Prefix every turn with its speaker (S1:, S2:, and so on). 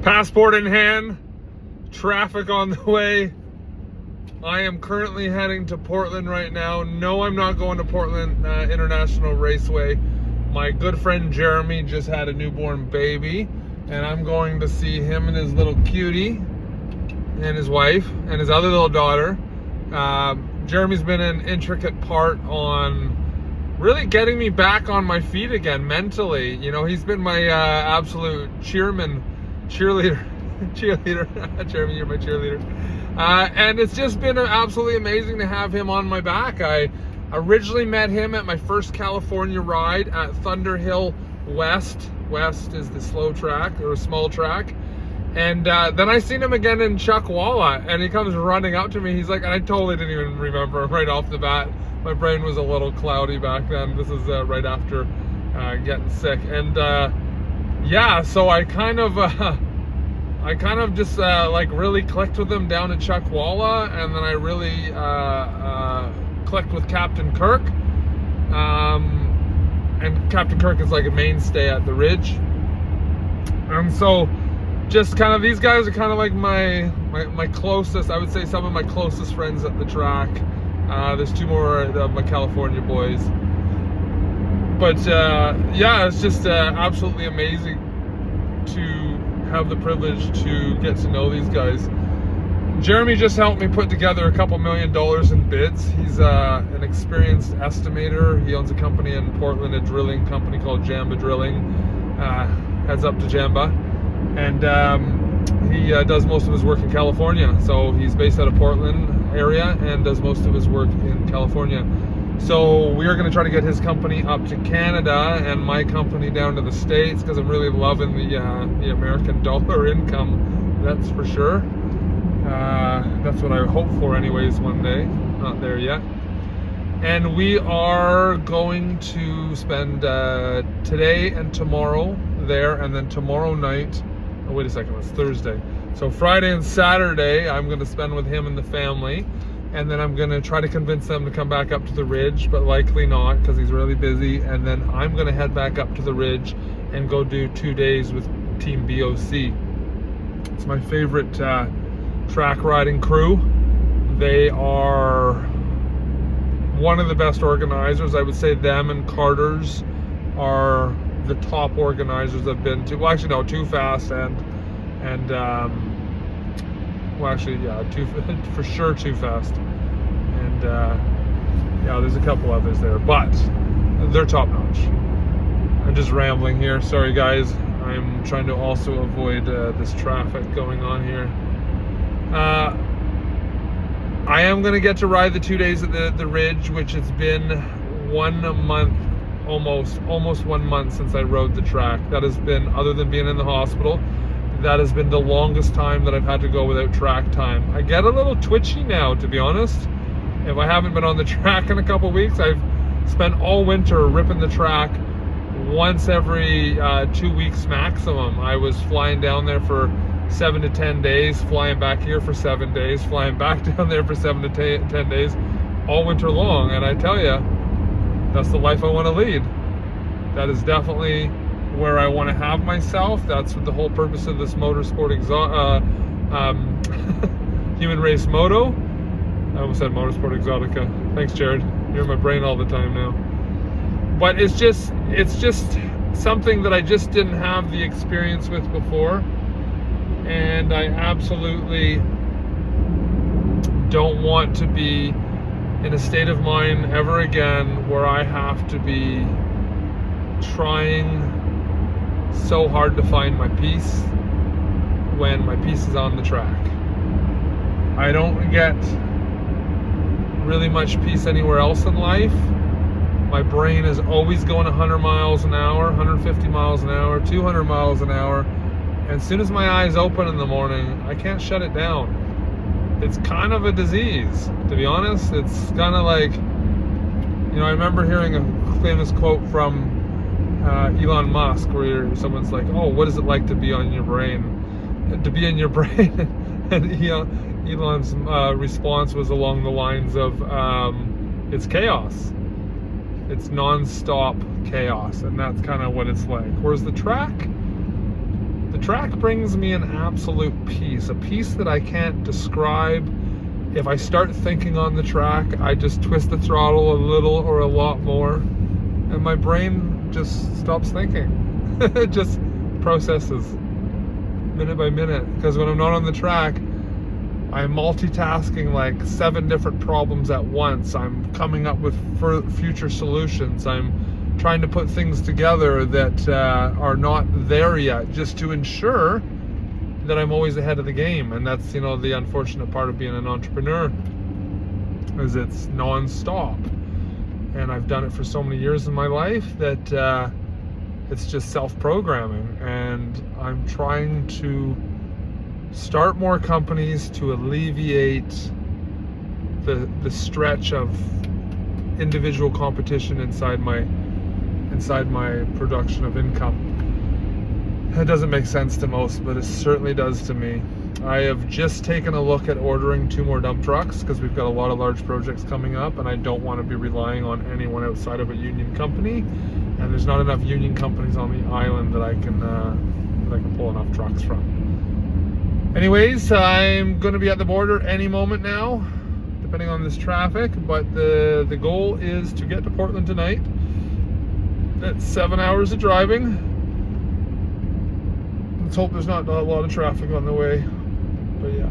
S1: Passport in hand, traffic on the way. I am currently heading to Portland right now. No, I'm not going to Portland International Raceway. My good friend Jeremy just had a newborn baby, and I'm going to see him and his little cutie and his wife and his other little daughter. Jeremy's been an intricate part on really getting me back on my feet again mentally. You know, he's been my absolute cheerleader. Jeremy, you're my cheerleader. And it's just been absolutely amazing to have him on my back. I originally met him at my first California ride at Thunder Hill West. West is the slow track, or a small track. And then I seen him again in Chuckwalla, and he comes running up to me. He's like, and I totally didn't even remember him right off the bat. My brain was a little cloudy back then. This is right after getting sick. And yeah, so I kind of just like really clicked with him down at Chuckwalla, and then I really clicked with Captain Kirk. And Captain Kirk is like a mainstay at the Ridge. And so just kind of, these guys are kind of like my closest, I would say some of my closest friends at the track. There's two more of my California boys. But yeah, it's just absolutely amazing to have the privilege to get to know these guys. Jeremy just helped me put together a couple $1 million in bids. He's an experienced estimator. He owns a company in Portland, a drilling company called Jamba Drilling. Heads up to Jamba. And he does most of his work in California. So he's based out of Portland area and does most of his work in California. So we are going to try to get his company up to Canada and my company down to the States, because I'm really loving the American dollar income, that's for sure. That's what I hope for anyways one day. Not there yet. And we are going to spend today and tomorrow there, and then tomorrow night, oh wait a second, it's Thursday. So Friday and Saturday I'm going to spend with him and the family. And then I'm going to try to convince them to come back up to the Ridge, but likely not, because he's really busy. And then I'm going to head back up to the Ridge and go do 2 days with Team BOC. It's my favorite track riding crew. They are one of the best organizers. I would say them and Carter's are the top organizers I've been to. Well, actually, no, Too Fast and well, actually, yeah, for sure Too Fast. And yeah, there's a couple others there, but they're top notch. I'm just rambling here. Sorry, guys. I'm trying to also avoid this traffic going on here. I am going to get to ride the 2 days at the Ridge, which has been 1 month, almost 1 month since I rode the track. That has been, other than being in the hospital, that has been the longest time that I've had to go without track time. I get a little twitchy now, to be honest. If I haven't been on the track in a couple weeks, I've spent all winter ripping the track once every 2 weeks maximum. I was flying down there for 7 to 10 days, flying back here for 7 days, flying back down there for 7 to 10 days, all winter long. And I tell you, that's the life I want to lead. That is definitely where I want to have myself. That's the whole purpose of this motorsport human race moto. I almost said motorsport exotica. Thanks, Jared. You're in my brain all the time now. But it's just something that I just didn't have the experience with before, and I absolutely don't want to be in a state of mind ever again where I have to be trying so hard to find my peace when my peace is on the track. I don't get really much peace anywhere else in life. My brain is always going 100 miles an hour, 150 miles an hour, 200 miles an hour. And as soon as my eyes open in the morning, I can't shut it down. It's kind of a disease, to be honest. It's kind of like, you know, I remember hearing a famous quote from Elon Musk, where someone's like, "Oh, what is it like to be on your brain?" To be in your brain, and Elon's response was along the lines of, "It's chaos. It's non-stop chaos," and that's kind of what it's like. Whereas the track track brings me an absolute peace, a peace that I can't describe. If I start thinking on the track, I just twist the throttle a little or a lot more, and my brain just stops thinking. It just processes minute by minute. Because when I'm not on the track, I'm multitasking like 7 different problems at once. I'm coming up with future solutions. I'm trying to put things together that are not there yet, just to ensure that I'm always ahead of the game. And that's, you know, the unfortunate part of being an entrepreneur, is it's non-stop. And I've done it for so many years in my life that it's just self-programming. And I'm trying to start more companies to alleviate the stretch of individual competition inside my production of income. That doesn't make sense to most, but it certainly does to me. I have just taken a look at ordering 2 more dump trucks because we've got a lot of large projects coming up, and I don't want to be relying on anyone outside of a union company. And there's not enough union companies on the island that I can pull enough trucks from. Anyways, I'm going to be at the border any moment now, depending on this traffic. But the goal is to get to Portland tonight. That's 7 hours of driving. Let's hope there's not a lot of traffic on the way. But yeah.